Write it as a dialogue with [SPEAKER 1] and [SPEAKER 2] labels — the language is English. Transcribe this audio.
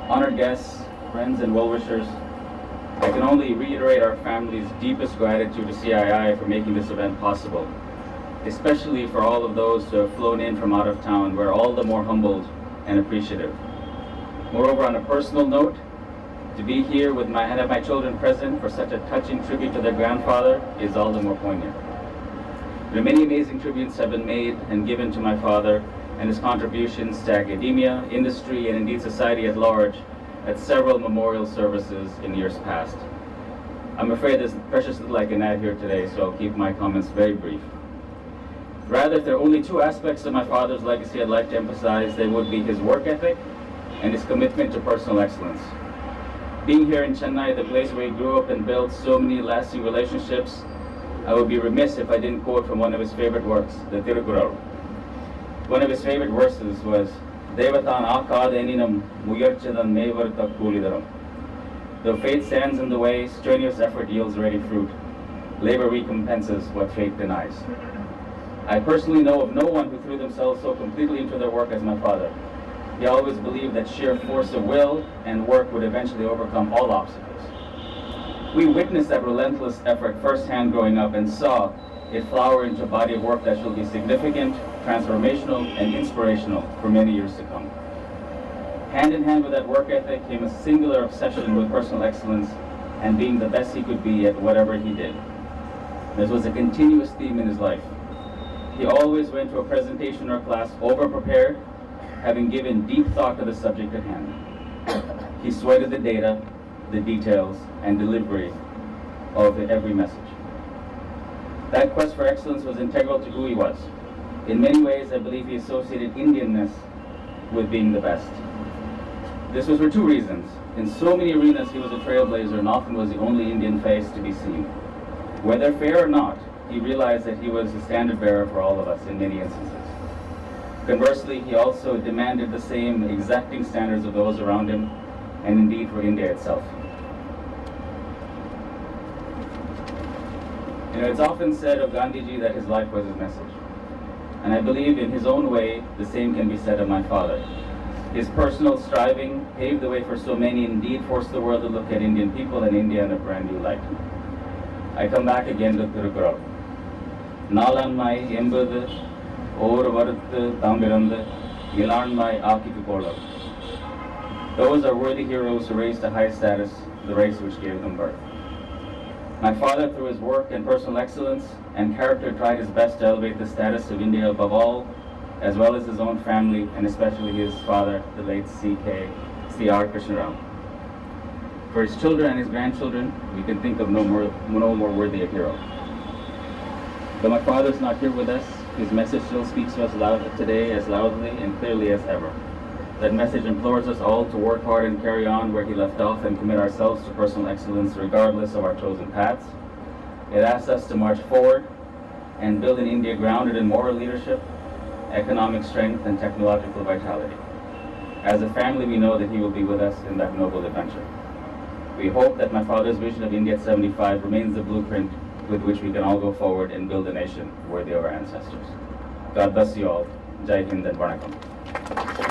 [SPEAKER 1] Honored guests, friends, and well-wishers, I can only reiterate our family's deepest gratitude to CII for making this event possible, especially for all of those who have flown in from out of town. We're all the more humbled and appreciative. Moreover, on a personal note, to be here with have my children present for such a touching tribute to their grandfather is all the more poignant. Many amazing tributes have been made and given to my father and his contributions to academia, industry, and indeed society at large at several memorial services in years past. I'm afraid there's precious little I can add here today, so I'll keep my comments very brief. Rather, if there are only two aspects of my father's legacy I'd like to emphasize, they would be his work ethic and his commitment to personal excellence. Being here in Chennai, the place where he grew up and built so many lasting relationships, I would be remiss if I didn't quote from one of his favorite works, the Tirukural. One of his favorite verses was, Devatan akadeninam muyarchadan mevarta kulidaram. Though fate stands in the way, strenuous effort yields ready fruit. Labor recompenses what fate denies. I personally know of no one who threw themselves so completely into their work as my father. He always believed that sheer force of will and work would eventually overcome all obstacles. We witnessed that relentless effort firsthand growing up and saw it flower into a body of work that shall be significant, transformational, and inspirational for many years to come. Hand in hand with that work ethic came a singular obsession with personal excellence and being the best he could be at whatever he did. This was a continuous theme in his life. He always went to a presentation or class over-prepared, having given deep thought to the subject at hand. He sweated the data, the details, and delivery of every message. That quest for excellence was integral to who he was. In many ways, I believe he associated Indianness with being the best. This was for two reasons. In so many arenas, he was a trailblazer and often was the only Indian face to be seen. Whether fair or not, he realized that he was the standard bearer for all of us in many instances. Conversely, he also demanded the same exacting standards of those around him, and indeed for India itself. It's often said of Gandhiji that his life was his message. And I believe in his own way, the same can be said of my father. His personal striving paved the way for so many, indeed forced the world to look at Indian people and India in a brand new light. I come back again to Tirukural. Nalanmai embadu or varuthu thambirandu ilanmai akiku kolam. Those are worthy heroes who raised to high status the race which gave them birth. My father, through his work and personal excellence and character, tried his best to elevate the status of India above all, as well as his own family, and especially his father, the late C.R. Krishnarao. For his children and his grandchildren, we can think of no more worthy a hero. Though my father is not here with us, his message still speaks to us today as loudly and clearly as ever. That message implores us all to work hard and carry on where he left off and commit ourselves to personal excellence regardless of our chosen paths. It asks us to march forward and build an India grounded in moral leadership, economic strength, and technological vitality. As a family, we know that he will be with us in that noble adventure. We hope that my father's vision of India at 75 remains the blueprint with which we can all go forward and build a nation worthy of our ancestors. God bless you all. Jai Hind and Vanakkam.